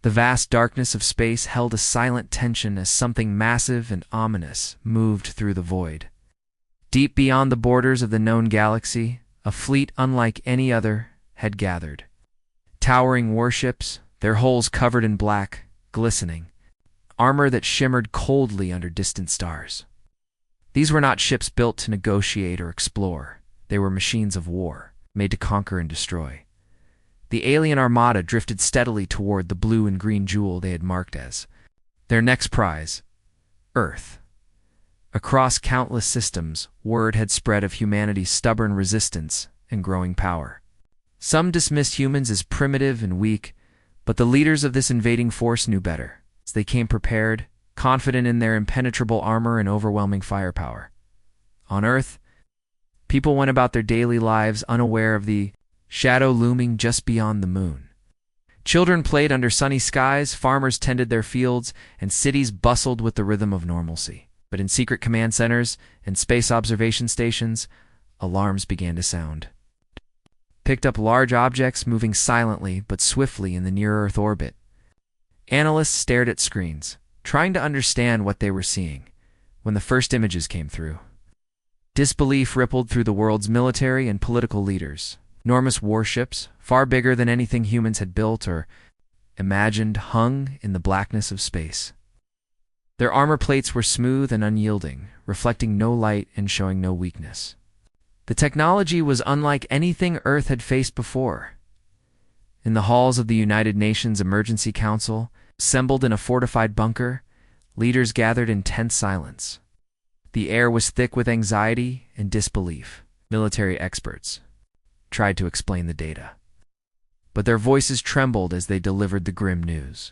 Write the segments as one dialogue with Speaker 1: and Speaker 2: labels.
Speaker 1: The vast darkness of space held a silent tension as something massive and ominous moved through the void. Deep beyond the borders of the known galaxy, a fleet unlike any other had gathered. Towering warships, their hulls covered in black, glistening, armor that shimmered coldly under distant stars. These were not ships built to negotiate or explore. They were machines of war, made to conquer and destroy. The alien armada drifted steadily toward the blue and green jewel they had marked as their next prize, Earth. Across countless systems, word had spread of humanity's stubborn resistance and growing power. Some dismissed humans as primitive and weak, but the leaders of this invading force knew better. They came prepared, confident in their impenetrable armor and overwhelming firepower. On Earth, people went about their daily lives unaware of the shadow looming just beyond the moon. Children played under sunny skies, farmers tended their fields, and cities bustled with the rhythm of normalcy. But in secret command centers and space observation stations, alarms began to sound. Picked up large objects moving silently but swiftly in the near-Earth orbit. Analysts stared at screens, trying to understand what they were seeing, when the first images came through. Disbelief rippled through the world's military and political leaders. Enormous warships, far bigger than anything humans had built or imagined, hung in the blackness of space. Their armor plates were smooth and unyielding, reflecting no light and showing no weakness. The technology was unlike anything Earth had faced before. In the halls of the United Nations Emergency Council, assembled in a fortified bunker, leaders gathered in tense silence. The air was thick with anxiety and disbelief. Military experts tried to explain the data, but their voices trembled as they delivered the grim news.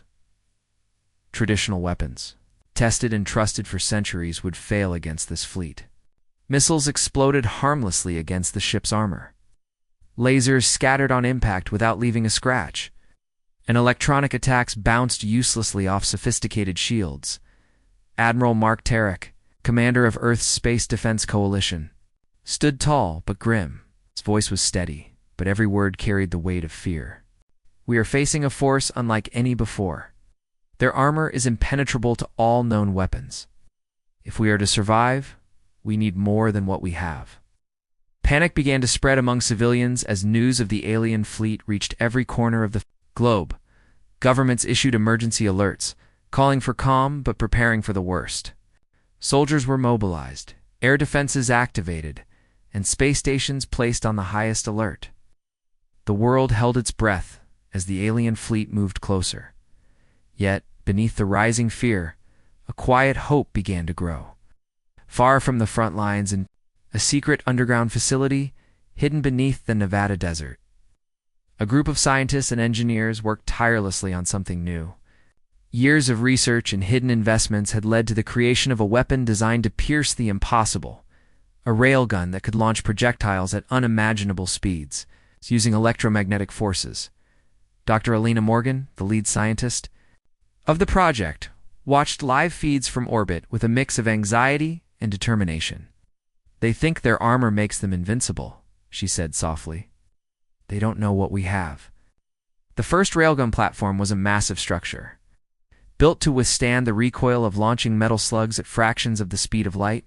Speaker 1: Traditional weapons, tested and trusted for centuries, would fail against this fleet. Missiles exploded harmlessly against the ship's armor. Lasers scattered on impact without leaving a scratch, and electronic attacks bounced uselessly off sophisticated shields. Admiral Mark Tarek, commander of Earth's Space Defense Coalition, stood tall but grim. His voice was steady, but every word carried the weight of fear. "We are facing a force unlike any before. Their armor is impenetrable to all known weapons. If we are to survive, we need more than what we have." Panic began to spread among civilians as news of the alien fleet reached every corner of the globe. Governments issued emergency alerts, calling for calm but preparing for the worst. Soldiers were mobilized, air defenses activated, and space stations placed on the highest alert. The world held its breath as the alien fleet moved closer. Yet, beneath the rising fear, a quiet hope began to grow. Far from the front lines, in a secret underground facility hidden beneath the Nevada desert, a group of scientists and engineers worked tirelessly on something new. Years of research and hidden investments had led to the creation of a weapon designed to pierce the impossible. A railgun that could launch projectiles at unimaginable speeds, using electromagnetic forces. Dr. Alina Morgan, the lead scientist of the project, watched live feeds from orbit with a mix of anxiety and determination. "They think their armor makes them invincible," she said softly. "They don't know what we have." The first railgun platform was a massive structure. Built to withstand the recoil of launching metal slugs at fractions of the speed of light,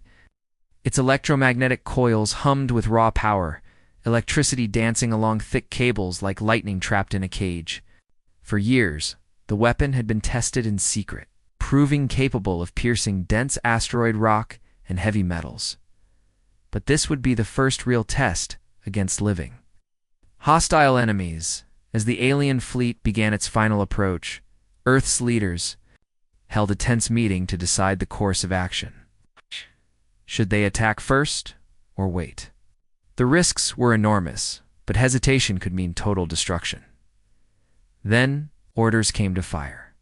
Speaker 1: its electromagnetic coils hummed with raw power, electricity dancing along thick cables like lightning trapped in a cage. For years, the weapon had been tested in secret, proving capable of piercing dense asteroid rock and heavy metals. But this would be the first real test against living, hostile enemies. As the alien fleet began its final approach, Earth's leaders held a tense meeting to decide the course of action. Should they attack first or wait? The risks were enormous, but hesitation could mean total destruction. Then, orders came to fire.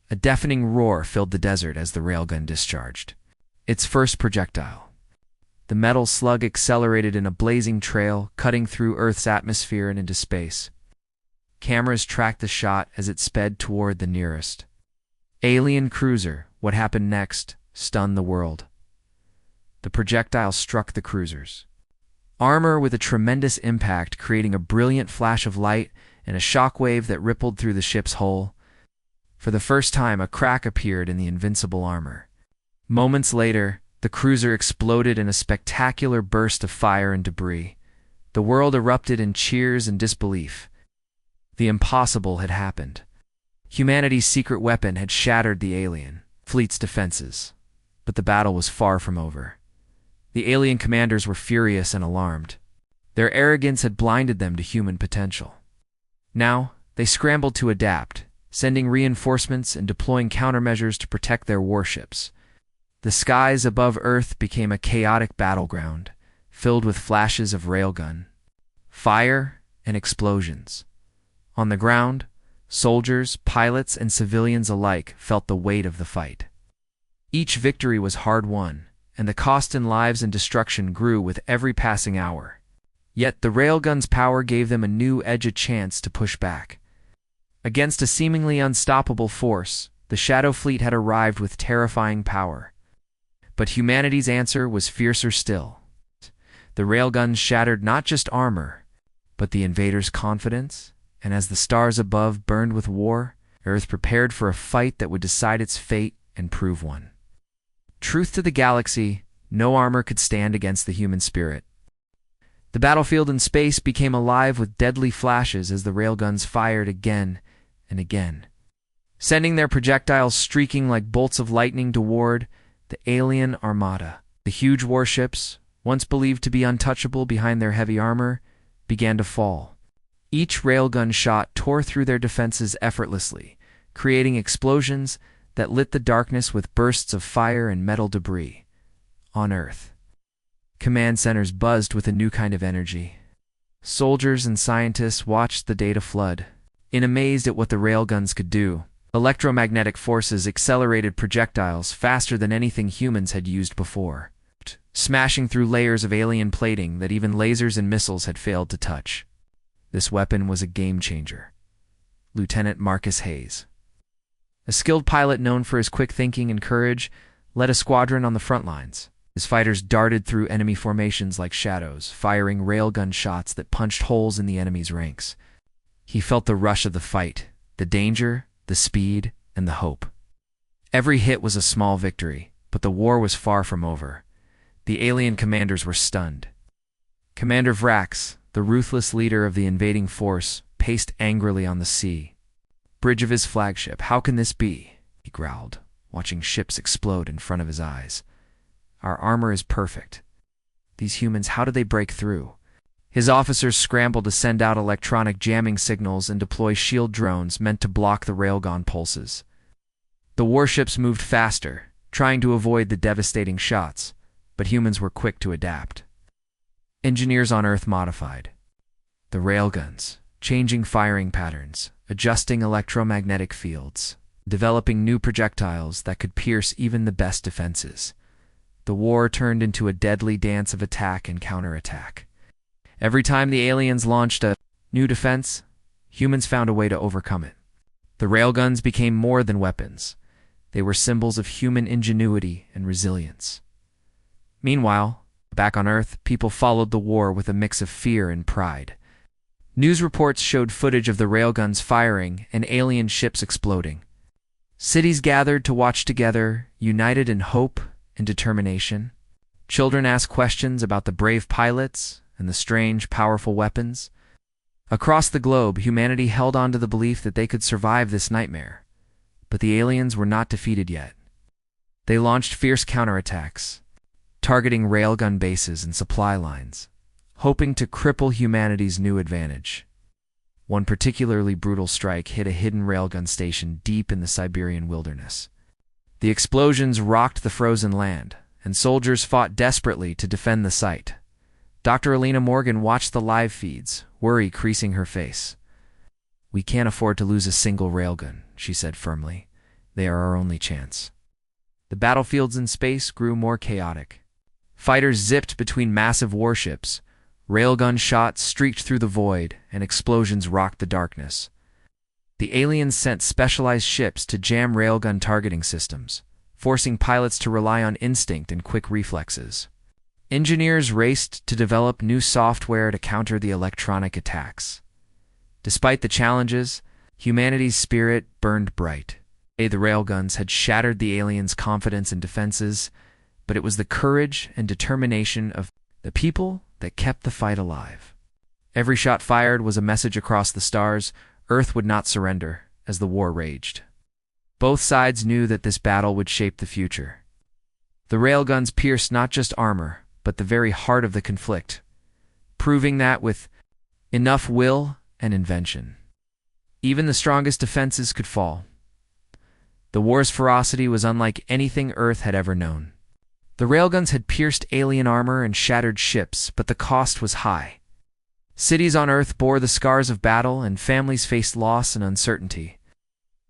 Speaker 1: A deafening roar filled the desert as the railgun discharged its first projectile. The metal slug accelerated in a blazing trail, cutting through Earth's atmosphere and into space. Cameras tracked the shot as it sped toward the nearest alien cruiser. What happened next stunned the world. The projectile struck the cruiser's armor with a tremendous impact, creating a brilliant flash of light and a shockwave that rippled through the ship's hull. For the first time, a crack appeared in the invincible armor. Moments later, the cruiser exploded in a spectacular burst of fire and debris. The world erupted in cheers and disbelief. The impossible had happened. Humanity's secret weapon had shattered the alien fleet's defenses. But the battle was far from over. The alien commanders were furious and alarmed. Their arrogance had blinded them to human potential. Now, they scrambled to adapt, sending reinforcements and deploying countermeasures to protect their warships. The skies above Earth became a chaotic battleground, filled with flashes of railgun, fire, and explosions. On the ground, soldiers, pilots, and civilians alike felt the weight of the fight. Each victory was hard-won, and the cost in lives and destruction grew with every passing hour. Yet the railgun's power gave them a new edge, a chance to push back. Against a seemingly unstoppable force, the Shadow Fleet had arrived with terrifying power. But humanity's answer was fiercer still. The railguns shattered not just armor, but the invaders' confidence, and as the stars above burned with war, Earth prepared for a fight that would decide its fate and prove one. Truth to the galaxy, no armor could stand against the human spirit. The battlefield in space became alive with deadly flashes as the railguns fired again and again, sending their projectiles streaking like bolts of lightning toward the alien armada. The huge warships, once believed to be untouchable behind their heavy armor, began to fall. Each railgun shot tore through their defenses effortlessly, creating explosions that lit the darkness with bursts of fire and metal debris. On Earth, command centers buzzed with a new kind of energy. Soldiers and scientists watched the data flood, amazed at what the railguns could do. Electromagnetic forces accelerated projectiles faster than anything humans had used before, smashing through layers of alien plating that even lasers and missiles had failed to touch. This weapon was a game-changer. Lieutenant Marcus Hayes, a skilled pilot known for his quick thinking and courage, led a squadron on the front lines. His fighters darted through enemy formations like shadows, firing railgun shots that punched holes in the enemy's ranks. He felt the rush of the fight, the danger, the speed, and the hope. Every hit was a small victory, but the war was far from over. The alien commanders were stunned. Commander Vrax, the ruthless leader of the invading force, paced angrily on the sea. Bridge of his flagship, how can this be? He growled, watching ships explode in front of his eyes. Our armor is perfect. These humans, how did they break through? His officers scrambled to send out electronic jamming signals and deploy shield drones meant to block the railgun pulses. The warships moved faster, trying to avoid the devastating shots, but humans were quick to adapt. Engineers on Earth modified the railguns, changing firing patterns, adjusting electromagnetic fields, developing new projectiles that could pierce even the best defenses. The war turned into a deadly dance of attack and counterattack. Every time the aliens launched a new defense, humans found a way to overcome it. The railguns became more than weapons. They were symbols of human ingenuity and resilience. Meanwhile, back on Earth, people followed the war with a mix of fear and pride. News reports showed footage of the railguns firing and alien ships exploding. Cities gathered to watch together, united in hope and determination. Children asked questions about the brave pilots and the strange, powerful weapons. Across the globe, humanity held on to the belief that they could survive this nightmare. But the aliens were not defeated yet. They launched fierce counterattacks, targeting railgun bases and supply lines, hoping to cripple humanity's new advantage. One particularly brutal strike hit a hidden railgun station deep in the Siberian wilderness. The explosions rocked the frozen land, and soldiers fought desperately to defend the site. Dr. Alina Morgan watched the live feeds, worry creasing her face. "We can't afford to lose a single railgun," she said firmly. "They are our only chance." The battlefields in space grew more chaotic. Fighters zipped between massive warships. Railgun shots streaked through the void, and explosions rocked the darkness. The aliens sent specialized ships to jam railgun targeting systems, forcing pilots to rely on instinct and quick reflexes. Engineers raced to develop new software to counter the electronic attacks. Despite the challenges, humanity's spirit burned bright. The railguns had shattered the aliens' confidence and defenses, but it was the courage and determination of the people that kept the fight alive. Every shot fired was a message across the stars. Earth would not surrender as the war raged. Both sides knew that this battle would shape the future. The railguns pierced not just armor, but the very heart of the conflict, proving that with enough will and invention, even the strongest defenses could fall. The war's ferocity was unlike anything Earth had ever known. The railguns had pierced alien armor and shattered ships, but the cost was high. Cities on Earth bore the scars of battle, and families faced loss and uncertainty.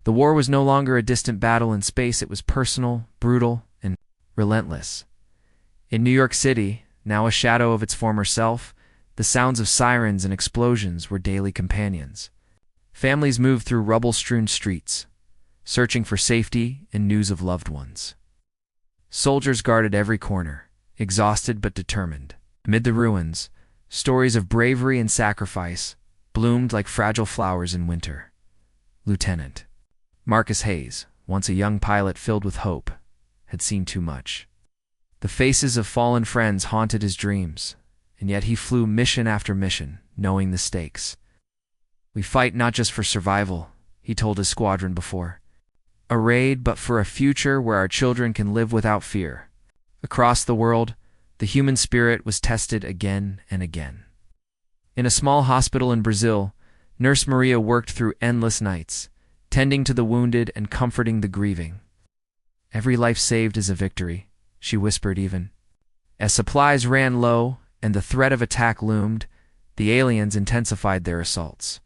Speaker 1: The war was no longer a distant battle in space. It was personal, brutal, and relentless. In New York City, now a shadow of its former self, the sounds of sirens and explosions were daily companions. Families moved through rubble-strewn streets, searching for safety and news of loved ones. Soldiers guarded every corner, exhausted but determined. Amid the ruins, stories of bravery and sacrifice bloomed like fragile flowers in winter. Lieutenant Marcus Hayes, once a young pilot filled with hope, had seen too much. The faces of fallen friends haunted his dreams, and yet he flew mission after mission, knowing the stakes. "We fight not just for survival," he told his squadron before a raid, "but for a future where our children can live without fear." Across the world, the human spirit was tested again and again. In a small hospital in Brazil, Nurse Maria worked through endless nights, tending to the wounded and comforting the grieving. "Every life saved is a victory," she whispered even. As supplies ran low and the threat of attack loomed, the aliens intensified their assaults,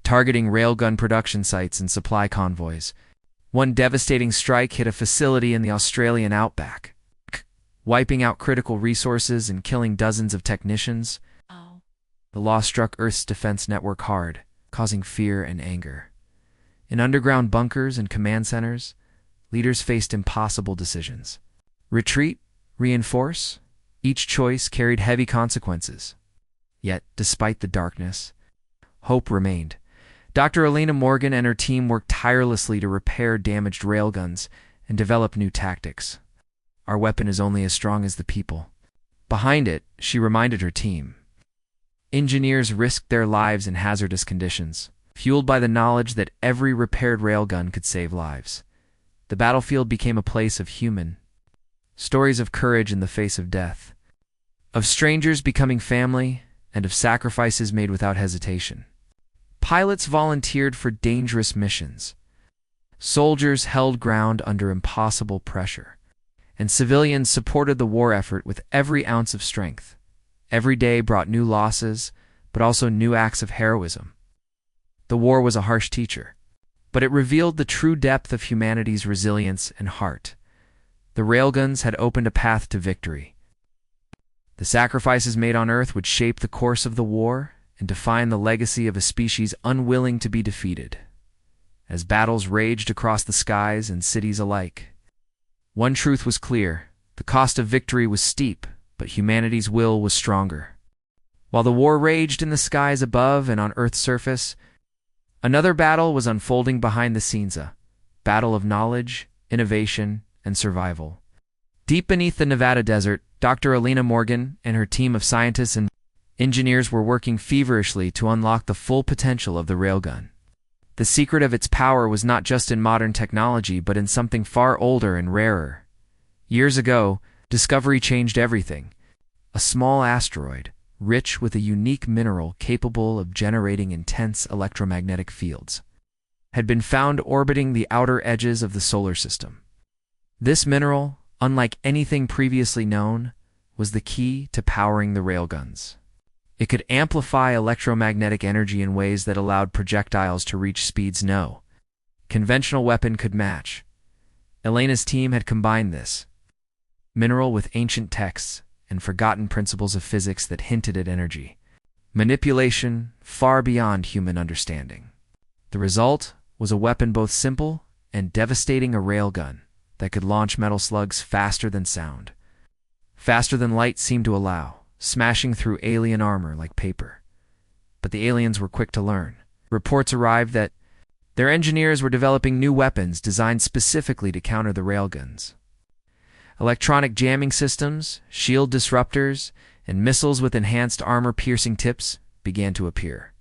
Speaker 1: targeting railgun production sites and supply convoys. One devastating strike hit a facility in the Australian outback, wiping out critical resources and killing dozens of technicians. The loss struck Earth's defense network hard, causing fear and anger. In underground bunkers and command centers, leaders faced impossible decisions. Retreat? Reinforce? Each choice carried heavy consequences. Yet, despite the darkness, hope remained. Dr. Elena Morgan and her team worked tirelessly to repair damaged railguns and develop new tactics. "Our weapon is only as strong as the people behind it," she reminded her team. Engineers risked their lives in hazardous conditions, fueled by the knowledge that every repaired railgun could save lives. The battlefield became a place of human stories, of courage in the face of death, of strangers becoming family, and of sacrifices made without hesitation. Pilots volunteered for dangerous missions. Soldiers held ground under impossible pressure, and civilians supported the war effort with every ounce of strength. Every day brought new losses, but also new acts of heroism. The war was a harsh teacher, but it revealed the true depth of humanity's resilience and heart. The railguns had opened a path to victory. The sacrifices made on Earth would shape the course of the war and define the legacy of a species unwilling to be defeated. As battles raged across the skies and cities alike, one truth was clear: the cost of victory was steep, but humanity's will was stronger. While the war raged in the skies above and on Earth's surface, another battle was unfolding behind the scenes, a battle of knowledge, innovation, and survival. Deep beneath the Nevada desert, Dr. Elena Morgan and her team of scientists and engineers were working feverishly to unlock the full potential of the railgun. The secret of its power was not just in modern technology, but in something far older and rarer. Years ago, discovery changed everything. A small asteroid, rich with a unique mineral capable of generating intense electromagnetic fields, had been found orbiting the outer edges of the solar system. This mineral, unlike anything previously known, was the key to powering the railguns. It could amplify electromagnetic energy in ways that allowed projectiles to reach speeds no conventional weapon could match. Elena's team had combined this mineral with ancient texts and forgotten principles of physics that hinted at energy manipulation far beyond human understanding. The result was a weapon both simple and devastating, a railgun that could launch metal slugs faster than sound, faster than light seemed to allow, smashing through alien armor like paper. But the aliens were quick to learn. Reports arrived that Their engineers were developing new weapons designed specifically to counter the railguns. Electronic jamming systems, shield disruptors, and missiles with enhanced armor-piercing tips began to appear.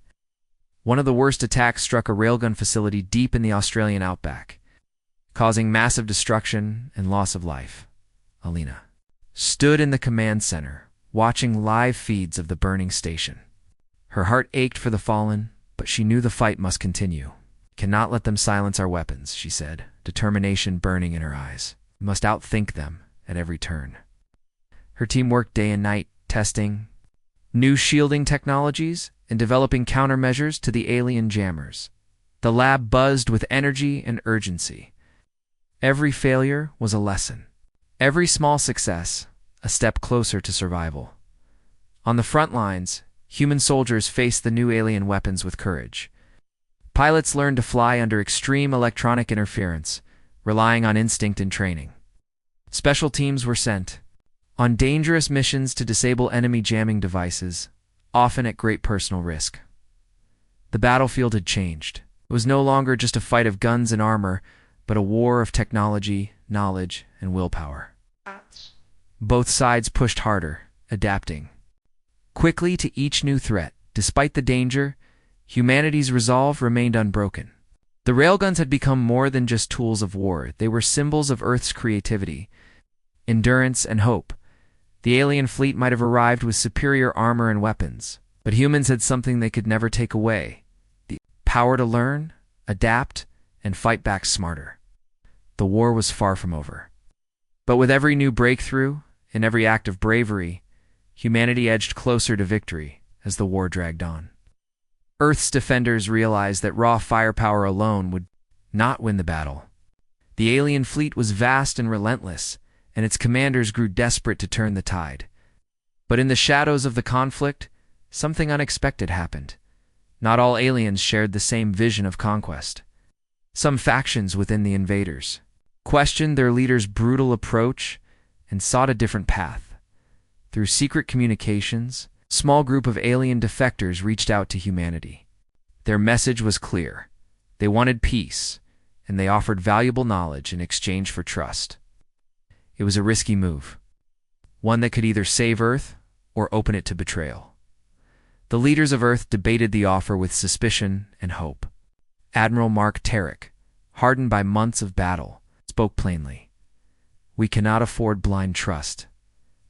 Speaker 1: One of the worst attacks struck a railgun facility deep in the Australian outback, causing massive destruction and loss of life. Alina stood in the command center, watching live feeds of the burning station. Her heart ached for the fallen, but she knew the fight must continue. "Cannot let them silence our weapons," she said, determination burning in her eyes. "We must outthink them at every turn." Her team worked day and night, testing new shielding technologies and developing countermeasures to the alien jammers. The lab buzzed with energy and urgency. Every failure was a lesson. Every small success, a step closer to survival. On the front lines, human soldiers faced the new alien weapons with courage. Pilots learned to fly under extreme electronic interference, relying on instinct and training. Special teams were sent on dangerous missions to disable enemy jamming devices, often at great personal risk. The battlefield had changed. It was no longer just a fight of guns and armor, but a war of technology, knowledge, and willpower. Both sides pushed harder, adapting quickly to each new threat. Despite the danger, humanity's resolve remained unbroken. The railguns had become more than just tools of war. They were symbols of Earth's creativity, endurance, and hope. The alien fleet might have arrived with superior armor and weapons, but humans had something they could never take away: the power to learn, adapt, and fight back smarter. The war was far from over. But with every new breakthrough and every act of bravery, humanity edged closer to victory as the war dragged on. Earth's defenders realized that raw firepower alone would not win the battle. The alien fleet was vast and relentless, and its commanders grew desperate to turn the tide. But in the shadows of the conflict, something unexpected happened. Not all aliens shared the same vision of conquest. Some factions within the invaders questioned their leader's brutal approach and sought a different path. Through secret communications, a small group of alien defectors reached out to humanity. Their message was clear. They wanted peace, and they offered valuable knowledge in exchange for trust. It was a risky move, one that could either save Earth or open it to betrayal. The leaders of Earth debated the offer with suspicion and hope. Admiral Mark Tarek, hardened by months of battle, spoke plainly. "We cannot afford blind trust,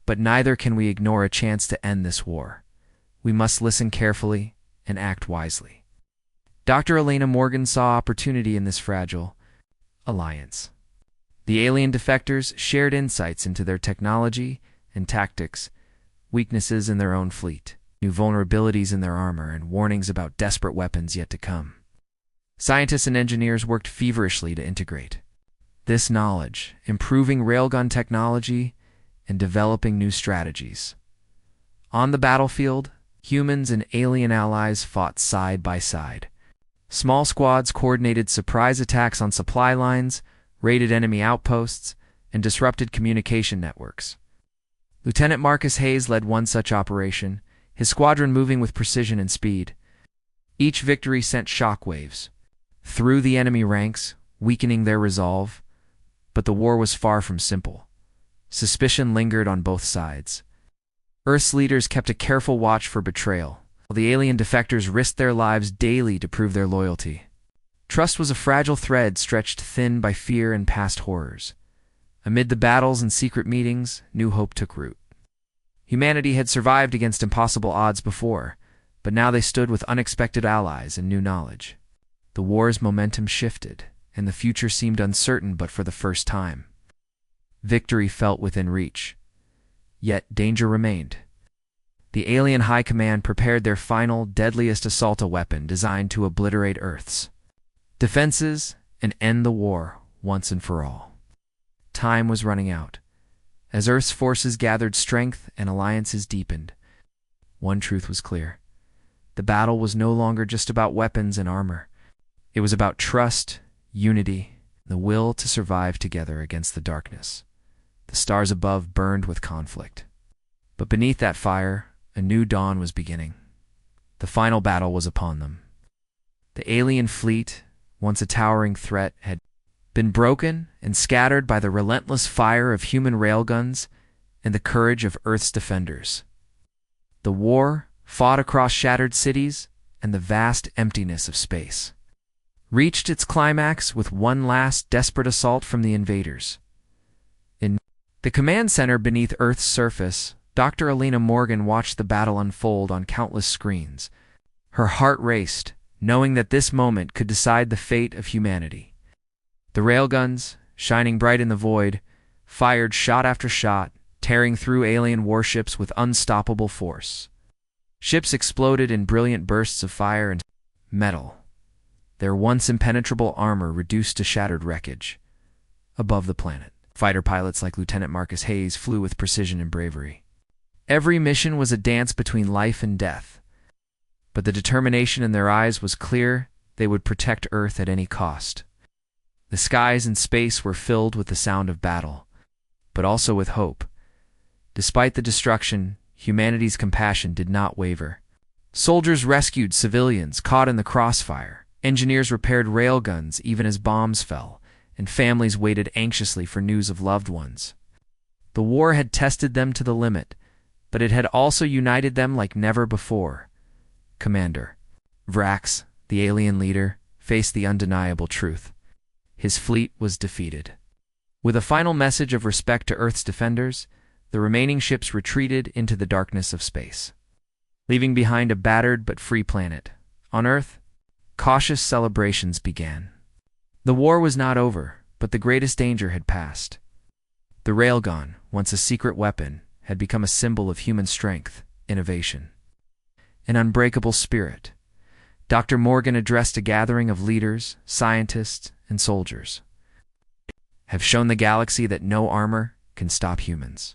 Speaker 1: but neither can we ignore a chance to end this war. We must listen carefully and act wisely." Dr. Elena Morgan saw opportunity in this fragile alliance. The alien defectors shared insights into their technology and tactics, weaknesses in their own fleet, new vulnerabilities in their armor, and warnings about desperate weapons yet to come. Scientists and engineers worked feverishly to integrate this knowledge, improving railgun technology and developing new strategies. On the battlefield, humans and alien allies fought side by side. Small squads coordinated surprise attacks on supply lines, raided enemy outposts, and disrupted communication networks. Lieutenant Marcus Hayes led one such operation, his squadron moving with precision and speed. Each victory sent shockwaves through the enemy ranks, weakening their resolve. But the war was far from simple. Suspicion lingered on both sides. Earth's leaders kept a careful watch for betrayal, while the alien defectors risked their lives daily to prove their loyalty. Trust was a fragile thread stretched thin by fear and past horrors. Amid the battles and secret meetings, new hope took root. Humanity had survived against impossible odds before, but now they stood with unexpected allies and new knowledge. The war's momentum shifted, and the future seemed uncertain but for the first time. Victory felt within reach, yet danger remained. The alien high command prepared their final, deadliest assault weapon designed to obliterate Earth's defenses and end the war once and for all. Time was running out. As Earth's forces gathered strength and alliances deepened, one truth was clear. The battle was no longer just about weapons and armor. It was about trust, unity, and the will to survive together against the darkness. The stars above burned with conflict. But beneath that fire, a new dawn was beginning. The final battle was upon them. The alien fleet, once a towering threat, had been broken and scattered by the relentless fire of human railguns and the courage of Earth's defenders. The war, fought across shattered cities and the vast emptiness of space, reached its climax with one last desperate assault from the invaders. In the command center beneath Earth's surface, Dr. Alina Morgan watched the battle unfold on countless screens. Her heart raced, knowing that this moment could decide the fate of humanity. The railguns, shining bright in the void, fired shot after shot, tearing through alien warships with unstoppable force. Ships exploded in brilliant bursts of fire and metal, their once impenetrable armor reduced to shattered wreckage. Above the planet, fighter pilots like Lieutenant Marcus Hayes flew with precision and bravery. Every mission was a dance between life and death, but the determination in their eyes was clear. They would protect Earth at any cost. The skies and space were filled with the sound of battle, but also with hope. Despite the destruction, humanity's compassion did not waver. Soldiers rescued civilians caught in the crossfire. Engineers repaired railguns even as bombs fell, and families waited anxiously for news of loved ones. The war had tested them to the limit, but it had also united them like never before. Commander Vrax, the alien leader, faced the undeniable truth. His fleet was defeated. With a final message of respect to Earth's defenders, the remaining ships retreated into the darkness of space, leaving behind a battered but free planet. On Earth, cautious celebrations began. The war was not over, but the greatest danger had passed. The railgun, once a secret weapon, had become a symbol of human strength, innovation, an unbreakable spirit. Dr. Morgan addressed a gathering of leaders, scientists, and soldiers. Have shown the galaxy that no armor can stop humans.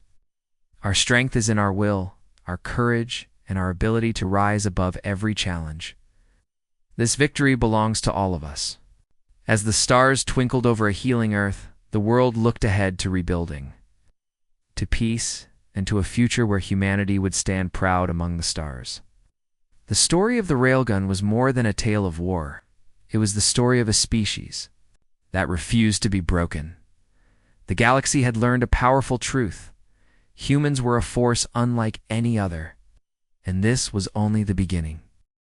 Speaker 1: Our strength is in our will, our courage, and our ability to rise above every challenge. This victory belongs to all of us. As the stars twinkled over a healing Earth, the world looked ahead to rebuilding, to peace, and to a future where humanity would stand proud among the stars. The story of the railgun was more than a tale of war. It was the story of a species that refused to be broken. The galaxy had learned a powerful truth. Humans were a force unlike any other, and this was only the beginning.